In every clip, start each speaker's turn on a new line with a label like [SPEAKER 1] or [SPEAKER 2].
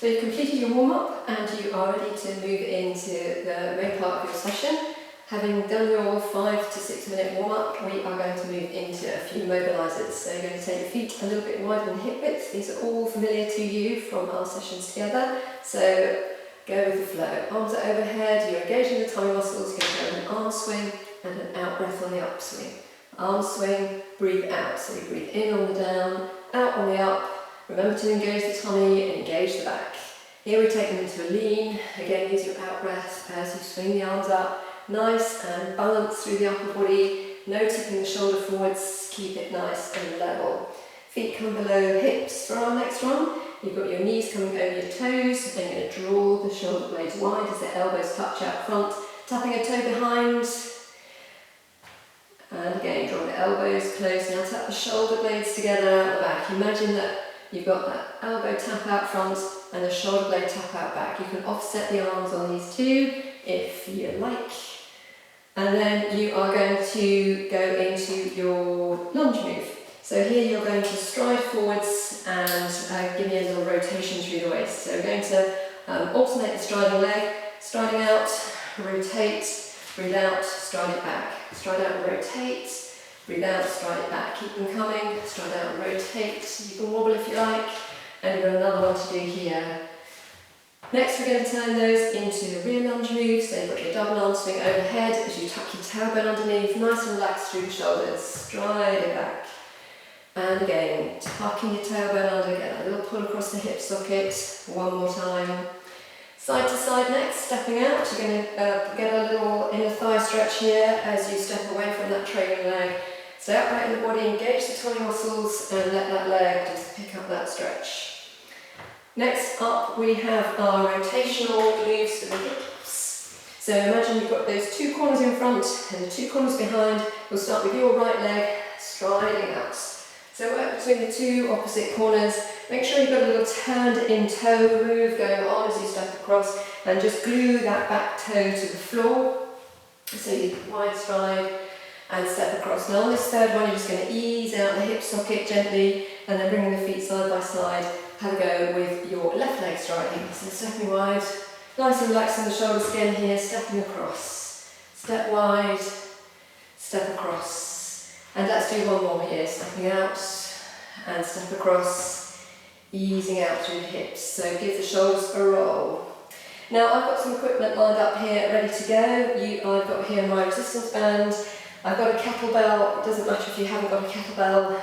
[SPEAKER 1] So you've completed your warm-up and you are ready to move into the main part of your session. Having done your 5 to 6 minute warm-up, we are going to move into a few mobilisers. So you're going to take your feet a little bit wider than hip width. These are all familiar to you from our sessions together. So go with the flow. Arms are overhead, you're engaging the tummy muscles, you're going to go an arm swing and an out breath on the upswing. Arm swing, breathe out. So you breathe in on the down, out on the up. Remember to engage the tummy and engage the back. Here we take them into a lean. Again, use your out breath as you swing the arms up. Nice and balanced through the upper body. No tipping the shoulder forwards. Keep it nice and level. Feet come below hips for our next one. You've got your knees coming over your toes. And you're going to draw the shoulder blades wide as the elbows touch out front. Tapping a toe behind. And again, draw the elbows close. Now tap the shoulder blades together out the back. Imagine that you've got that elbow tap out front and the shoulder blade tap out back. You can offset the arms on these two if you like. And then you are going to go into your lunge move. So here you're going to stride forwards and give me a little rotation through the waist. So we're going to alternate the striding leg, striding out, rotate, breathe out, stride it back. Stride out and rotate, breathe out, stride it back. Keep them coming, stride out and rotate. You can wobble if you like. And we've got another one to do here. Next we're going to turn those into the rear lunge move. So you've got your double arm swing overhead as you tuck your tailbone underneath, nice and relaxed through the shoulders. Stride it back. And again, tucking your tailbone under, get a little pull across the hip socket. One more time. Side to side next, stepping out. You're going to get a little inner thigh stretch here as you step away from that trailing leg. Stay upright in the body, engage the tummy muscles and let that leg just pick up that stretch. Next up we have our rotational moves for the hips. So imagine you've got those two corners in front and the two corners behind. We'll start with your right leg striding out. So work between the two opposite corners. Make sure you've got a little turned in toe move going on as you step across and just glue that back toe to the floor. So you wide stride and step across. Now on this third one you're just going to ease out the hip socket gently and then bringing the feet side by side. Have a go with your left leg striding. So stepping wide, nice and relaxing the shoulder skin here, stepping across. Step wide, step across. And let's do one more here, stepping out and step across, easing out through the hips. So give the shoulders a roll. Now I've got some equipment lined up here ready to go. I've got here my resistance band. I've got a kettlebell. It doesn't matter if you haven't got a kettlebell.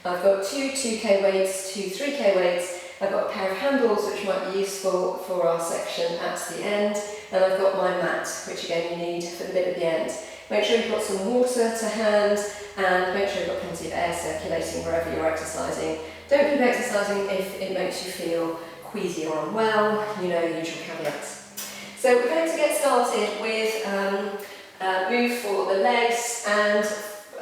[SPEAKER 1] I've got two 2K weights, two 3K weights. I've got a pair of handles which might be useful for our section at the end. And I've got my mat, which again you need for the bit at the end. Make sure you've got some water to hand and make sure you've got plenty of air circulating wherever you're exercising. Don't keep exercising if it makes you feel queasy or unwell, you know the usual caveats. So we're going to get started with a move for the legs and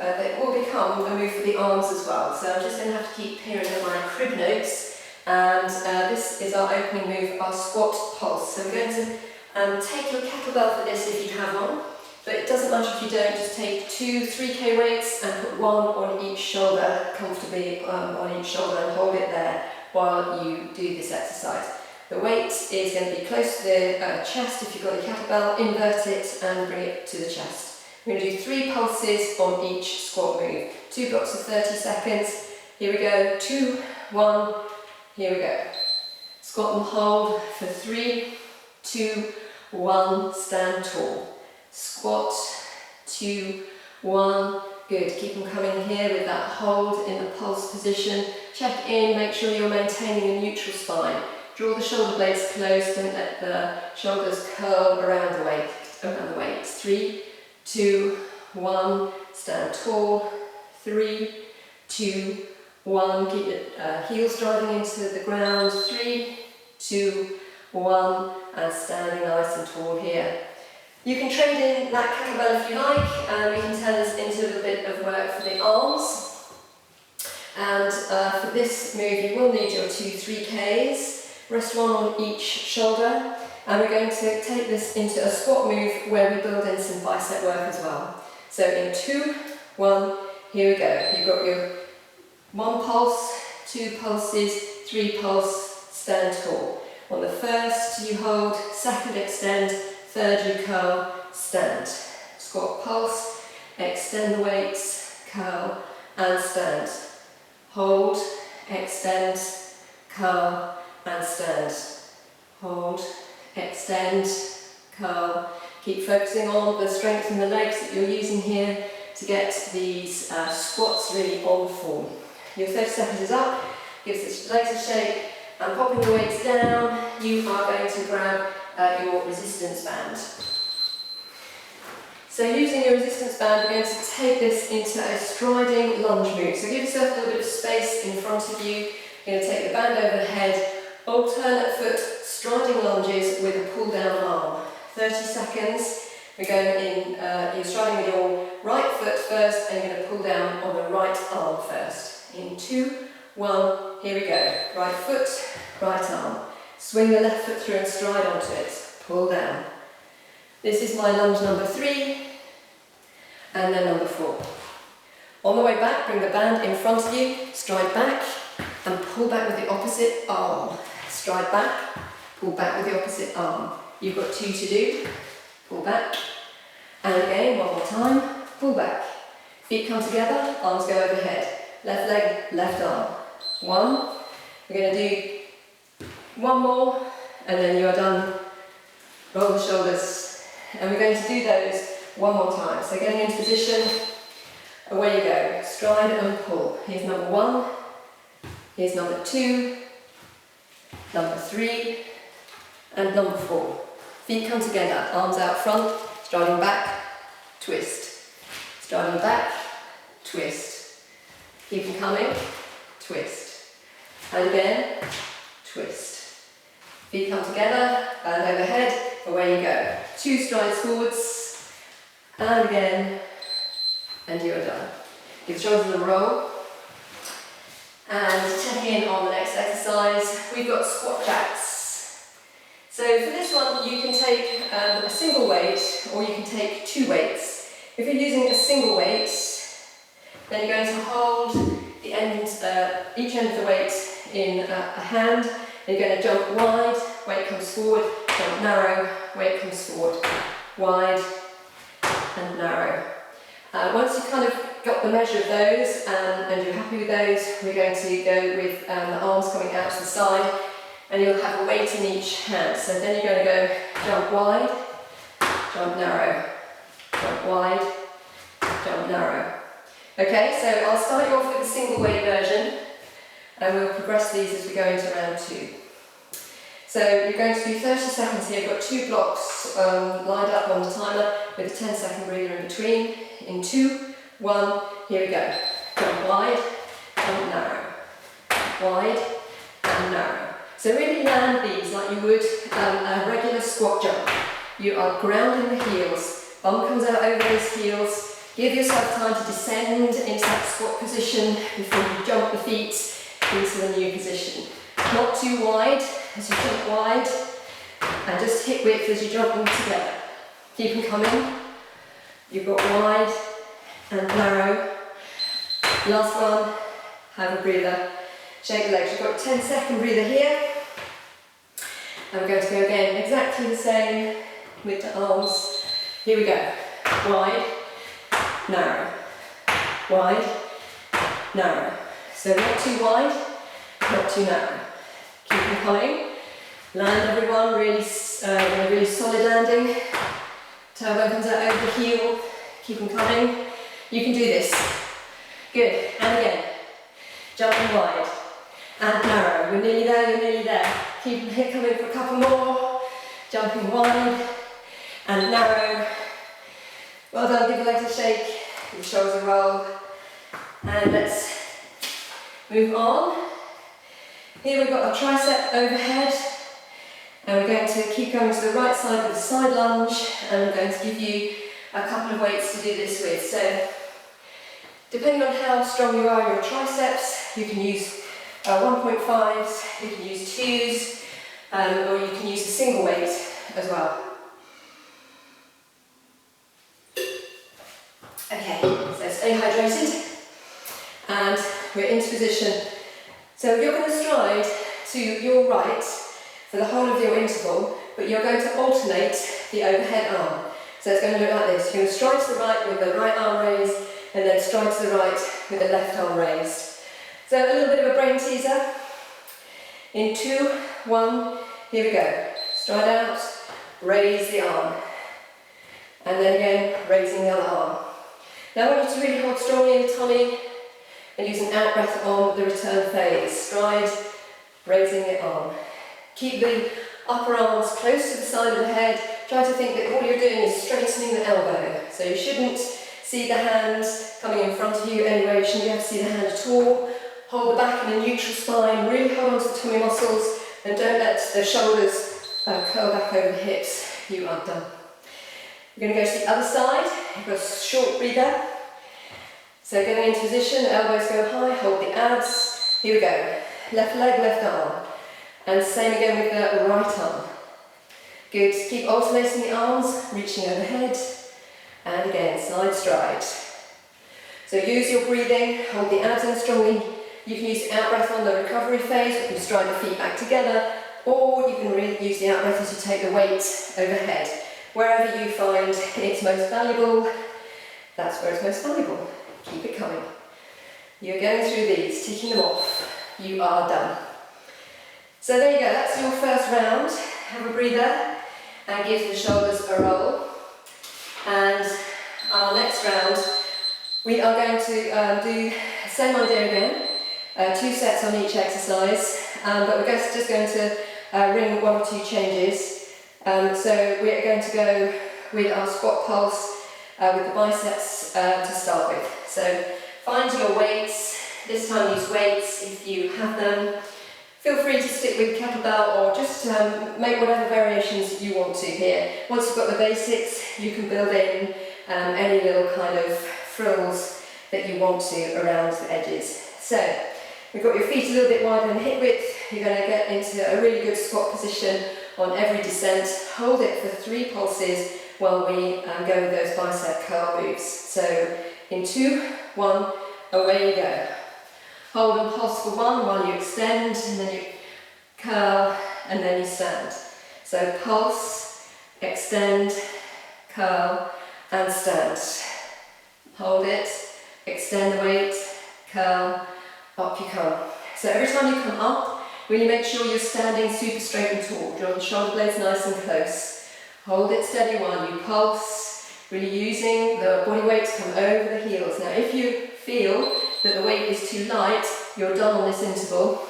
[SPEAKER 1] it will become a move for the arms as well. So I'm just going to have to keep peering at my crib notes. And this is our opening move, our squat pulse. So we're going to take your kettlebell for this if you have one. But it doesn't matter if you don't, just take two 3K weights and put one on each shoulder, comfortably on each shoulder and hold it there while you do this exercise. The weight is going to be close to the chest if you've got a kettlebell, invert it and bring it to the chest. We're going to do 3 pulses on each squat move. 2 blocks of 30 seconds. Here we go. 2, 1. Here we go. Squat and hold for 3, 2, 1. Stand tall. Squat, 2, 1. Good. Keep them coming here with that hold in the pulse position. Check in. Make sure you're maintaining a neutral spine. Draw the shoulder blades close. Don't let the shoulders curl around the waist. 3, 2, 1, stand tall, 3, 2, 1, keep the heels driving into the ground, 3, 2, 1, and standing nice and tall here. You can trade in that kettlebell if you like, and we can turn this into a little bit of work for the arms. And for this move you will need your 2 3Ks, rest one on each shoulder. And we're going to take this into a squat move where we build in some bicep work as well. So in 2, 1, here we go. You've got your 1 pulse, 2 pulses, 3 pulse, stand tall. On the first you hold, second extend, third you curl, stand. Squat pulse, extend the weights, curl and stand. Hold, extend, curl and stand. Hold, extend, curl. Keep focusing on the strength in the legs that you're using here to get these squats really on form. Your 30 seconds is up, give the legs a shake, and popping the weights down, you are going to grab your resistance band. So using your resistance band, we're going to take this into a striding lunge move. So give yourself a little bit of space in front of you. You're going to take the band over the head, alternate foot, striding lunges with a pull down arm. 30 seconds. We're going in, you're striding with your right foot first and you're going to pull down on the right arm first. In 2, 1, here we go. Right foot, right arm. Swing the left foot through and stride onto it. Pull down. This is my lunge number 3 and then number 4. On the way back, bring the band in front of you, stride back and pull back with the opposite arm. Stride back, pull back with the opposite arm. You've got 2 to do. Pull back. And again, one more time. Pull back. Feet come together, arms go overhead. Left leg, left arm. 1. We're going to do 1 more and then you are done. Roll the shoulders. And we're going to do those 1 more time. So getting into position, away you go. Stride and pull. Here's number 1. Here's number 2. Number 3. And number 4. Feet come together, arms out front, striding back, twist. Striding back, twist. Keep them coming, twist. And again, twist. Feet come together, band overhead, away you go. 2 strides forwards, and again, and you are done. Give the shoulders a roll. And check in on the next exercise. We've got squat jacks. So for this one, you can take a single weight or you can take 2 weights. If you're using a single weight, then you're going to hold the end, each end of the weight in a hand. And you're going to jump wide, weight comes forward, jump narrow, weight comes forward, wide and narrow. Once you've kind of got the measure of those and you're happy with those, we're going to go with the arms coming out to the side. And you'll have a weight in each hand. So then you're going to go jump wide, jump narrow, jump wide, jump narrow. Okay, so I'll start you off with a single weight version and we'll progress these as we go into round 2. So you're going to do 30 seconds here. You've got 2 blocks lined up on the timer with a 10-second breather in between. In 2, 1, here we go. Jump wide, jump narrow, wide and narrow. So really land these like you would a regular squat jump. You are grounding the heels, bum comes out over those heels. Give yourself time to descend into that squat position before you jump the feet into the new position. Not too wide as you jump wide, and just hip width as you jump them together. Keep them coming. You've got wide and narrow. Last one, have a breather. Shake the legs. You've got a 10-second breather here. And we're going to go again exactly the same with the arms. Here we go. Wide, narrow, wide, narrow. So not too wide, not too narrow. Keep them coming. Land everyone, really solid landing. Tailbone comes out over the heel. Keep them coming. You can do this. Good. And again. Jumping wide and narrow. We're nearly there, you're nearly there. Keep them here coming for a couple more. Jumping wide and narrow. Well done, give the legs a shake. Give the shoulders a roll. And let's move on. Here we've got our tricep overhead. And we're going to keep going to the right side with the side lunge. And I'm going to give you a couple of weights to do this with. So, depending on how strong you are in your triceps, you can use 1.5s, you can use 2s, or you can use a single weight as well. Okay, so stay hydrated, and we're into position. So you're going to stride to your right for the whole of your interval, but you're going to alternate the overhead arm. So it's going to look like this. You're going to stride to the right with the right arm raised, and then stride to the right with the left arm raised. So a little bit of a brain teaser. In 2, 1, here we go. Stride out, raise the arm. And then again, raising the other arm. Now I want you to really hold strongly in the tummy and use an out breath on the return phase. Stride, raising the arm. Keep the upper arms close to the side of the head. Try to think that all you're doing is straightening the elbow. So you shouldn't see the hand coming in front of you anyway. You shouldn't be able to see the hand at all. Hold the back in a neutral spine. Really hold on to the tummy muscles and don't let the shoulders curl back over the hips. You are done. We're going to go to the other side. You've got a short breather. So getting into position, elbows go high, hold the abs. Here we go. Left leg, left arm. And same again with the right arm. Good. Keep alternating the arms, reaching overhead. And again, side stride. So use your breathing, hold the abs in strongly. You can use the out breath on the recovery phase, you can stride the feet back together, or you can really use the out breath as you take the weight overhead. Wherever you find it's most valuable, that's where it's most valuable. Keep it coming. You're going through these, ticking them off. You are done. So there you go, that's your first round. Have a breather and give the shoulders a roll. And our next round, we are going to do the same idea again. 2 sets on each exercise, but we're just going to ring 1 or 2 changes. So we're going to go with our squat pulse with the biceps to start with. So find your weights. This time use weights if you have them. Feel free to stick with kettlebell or just make whatever variations you want to here. Once you've got the basics, you can build in any little kind of frills that you want to around the edges. So we've got your feet a little bit wider than hip width. You're going to get into a really good squat position on every descent. Hold it for 3 pulses while we go with those bicep curl moves. So in 2, 1, away you go. Hold and pulse for 1 while you extend, and then you curl, and then you stand. So pulse, extend, curl, and stand. Hold it, extend the weight, curl, up you come. So every time you come up, really make sure you're standing super straight and tall. Draw the shoulder blades nice and close. Hold it steady while you pulse, really using the body weight to come over the heels. Now if you feel that the weight is too light, you're done on this interval,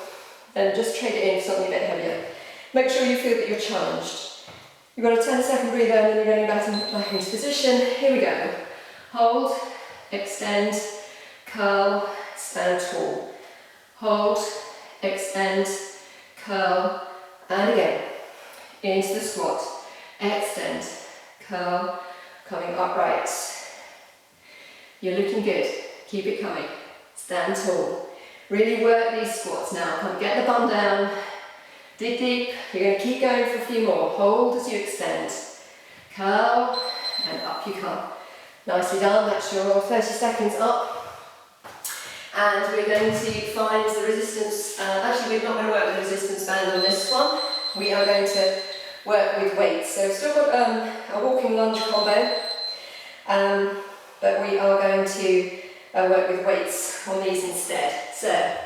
[SPEAKER 1] then just trade it in for something a bit heavier. Make sure you feel that you're challenged. You've got a 10-second breather and then you're going back into position. Here we go. Hold, extend, curl, stand tall. Hold, extend, curl, and again. Into the squat. Extend, curl, coming upright. You're looking good. Keep it coming. Stand tall. Really work these squats now. Come get the bum down. Dig deep. You're going to keep going for a few more. Hold as you extend. Curl, and up you come. Nicely done. That's your 30 seconds up. And we're going to find the resistance. Actually, we're not going to work with the resistance band on this one. We are going to work with weights. So we've still got a walking lunge combo, but we are going to work with weights on these instead. So,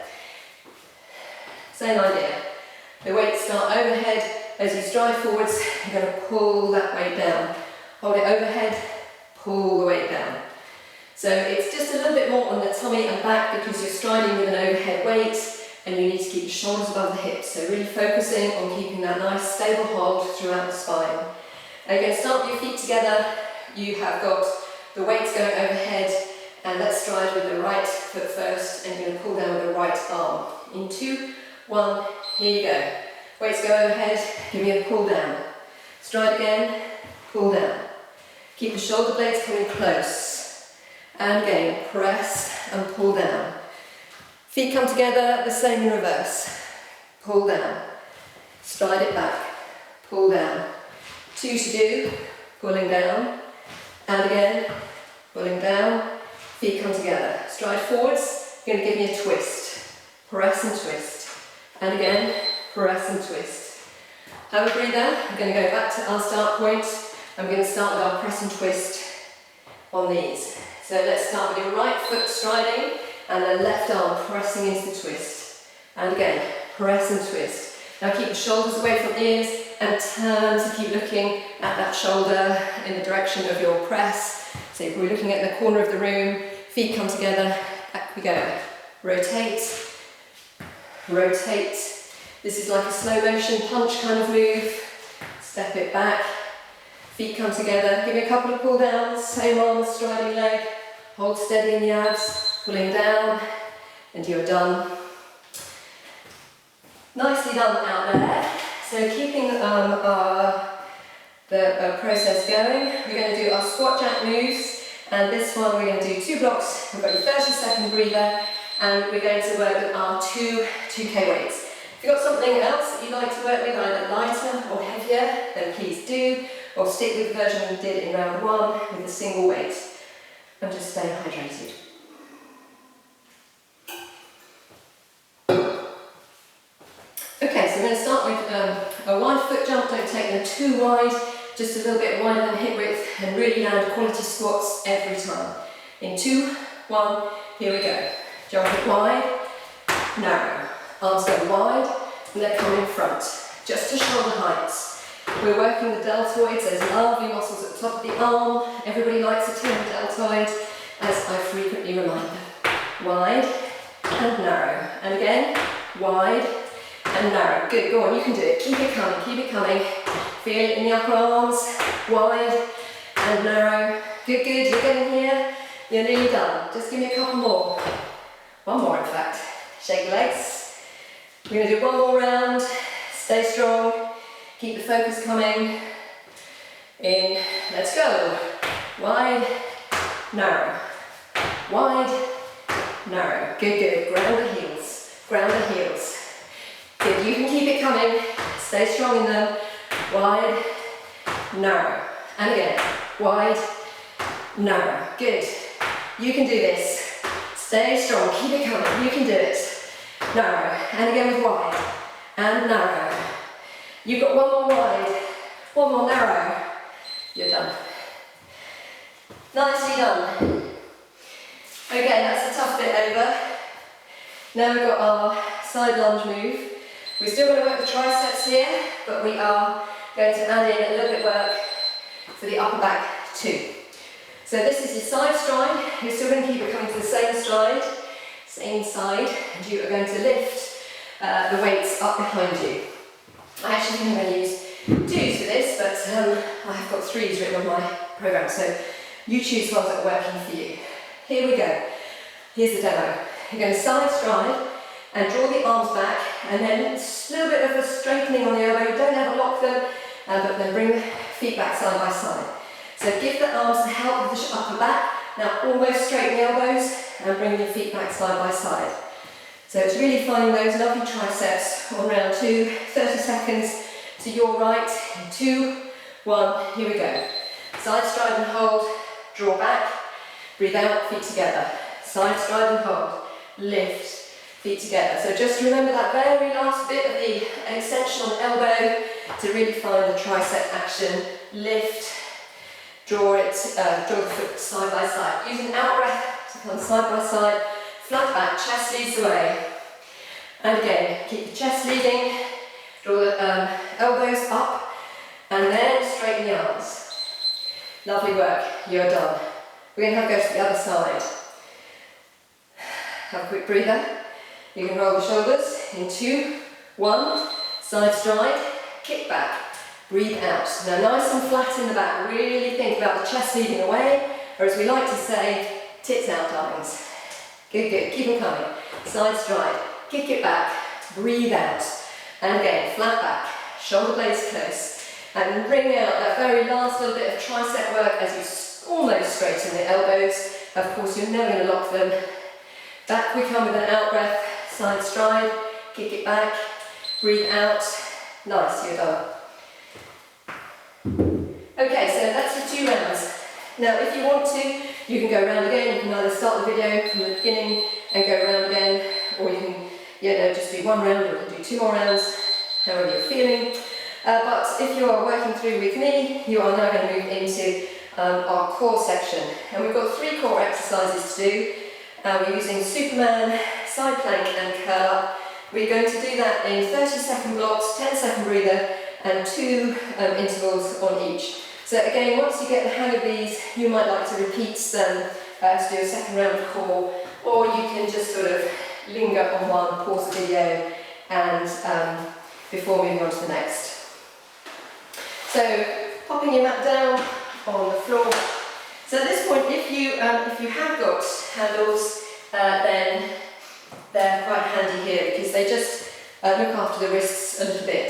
[SPEAKER 1] same idea. The weights start overhead. As you stride forwards, you're going to pull that weight down. Hold it overhead, pull the weight down. So it's just a little bit more on the tummy and back because you're striding with an overhead weight and you need to keep the shoulders above the hips. So really focusing on keeping that nice stable hold throughout the spine. And you're going to start with your feet together. You have got the weights going overhead, and let's stride with the right foot first, and you're going to pull down with the right arm. In 2, 1, here you go. Weights go overhead, give me a pull down. Stride again, pull down. Keep the shoulder blades coming close. And again, press and pull down. Feet come together, the same in reverse. Pull down. Stride it back. Pull down. 2 to do. Pulling down. And again, pulling down. Feet come together. Stride forwards. You're going to give me a twist. Press and twist. And again, press and twist. Have a breather. We're going to go back to our start point and we're going to start with our press and twist on these. So let's start with your right foot striding and the left arm pressing into the twist. And again, press and twist. Now keep the shoulders away from the ears and turn to keep looking at that shoulder in the direction of your press. So if we're looking at the corner of the room, feet come together, back we go. Rotate, rotate. This is like a slow motion punch kind of move. Step it back, feet come together. Give me a couple of pull downs, same arm, striding leg. Hold steady in the abs, pulling down, and you're done. Nicely done out there. So keeping the process going, we're going to do our squat jack moves, and this one we're going to do 2 blocks. We've got your 30-second breather, and we're going to work with our 2K weights. If you've got something else that you'd like to work with, either lighter or heavier, then please do, or stick with the version we did in round 1 with a single weight. And just stay hydrated. Okay, so we're going to start with a wide foot jump. Don't take them too wide, just a little bit wider than hip width, and really land quality squats every time. In 2, 1, here we go. Jump it wide, narrow. Arms go wide, and they come in front, just to shoulder heights. We're working the deltoids, those lovely muscles at the top of the arm. Everybody likes a term deltoid, as I frequently remind them. Wide and narrow. And again, wide and narrow. Good, go on, you can do it. Keep it coming, keep it coming. Feel it in the upper arms, wide and narrow. Good, good, you're getting here. You're nearly done. Just give me a couple more. One more, in fact. Shake the legs. We're going to do one more round. Stay strong. Keep the focus coming. In, let's go. Wide, narrow. Wide, narrow. Good, good. Ground the heels. Ground the heels. Good, you can keep it coming. Stay strong in them. Wide, narrow. And again, wide, narrow. Good. You can do this. Stay strong. Keep it coming. You can do it. Narrow. And again with wide and narrow. You've got one more wide, one more narrow. You're done. Nicely done. Okay, that's the tough bit over. Now we've got our side lunge move. We're still going to work the triceps here, but we are going to add in a little bit of work for the upper back too. So this is your side stride. You're still going to keep it coming to the same stride, same side, and you are going to lift the weights up behind you. I actually think I'm going to use 2s for this, but I have got 3s written on my programme, so you choose ones that are working for you. Here we go. Here's the demo. You're going to side stride and draw the arms back, and then a little bit of a straightening on the elbow. You don't ever lock them, but then bring the feet back side by side. So give the arms the help of the upper back. Now almost straighten the elbows and bring your feet back side by side. So it's really finding those lovely triceps on round 2, 30 seconds to your right, in 2, 1, here we go. Side stride and hold, draw back, breathe out, feet together. Side stride and hold, lift, feet together. So just remember that very last bit of the extension on the elbow to really find the tricep action. Lift, draw it, draw the foot side by side. Use an out breath to come side by side, flat back, chest leads the way. And again, keep the chest leading, draw the elbows up, and then straighten the arms. Lovely work, you're done. We're going to go to the other side. Have a quick breather. You can roll the shoulders in 2, 1, side stride, kick back, breathe out. Now nice and flat in the back, really think about the chest leading away, or as we like to say, tits out darlings. Good, good, keep them coming. Side stride, kick it back, breathe out. And again, flat back, shoulder blades close. And bring out that very last little bit of tricep work as you almost straighten the elbows. Of course, you're never going to lock them. Back we come with an out breath, side stride, kick it back, breathe out. Nice, you're done. Okay, so that's your 2 rounds. Now, if you want to, you can go around again. You can either start the video from the beginning and go around again, or you can, just do 1 round, or you can do 2 more rounds. however you're feeling. But if you are working through with me, you are now going to move into our core section. And we've got 3 core exercises to do. We're using Superman, side plank and curl up. We're going to do that in 30-second blocks, 10-second breather and 2 intervals on each. So again, once you get the hang of these, you might like to repeat them to do a second round of core, or you can just sort of linger on one, pause the video and before moving on to the next. So popping your mat down on the floor. So at this point, if you have got handles, then they're quite handy here because they just look after the wrists a little bit.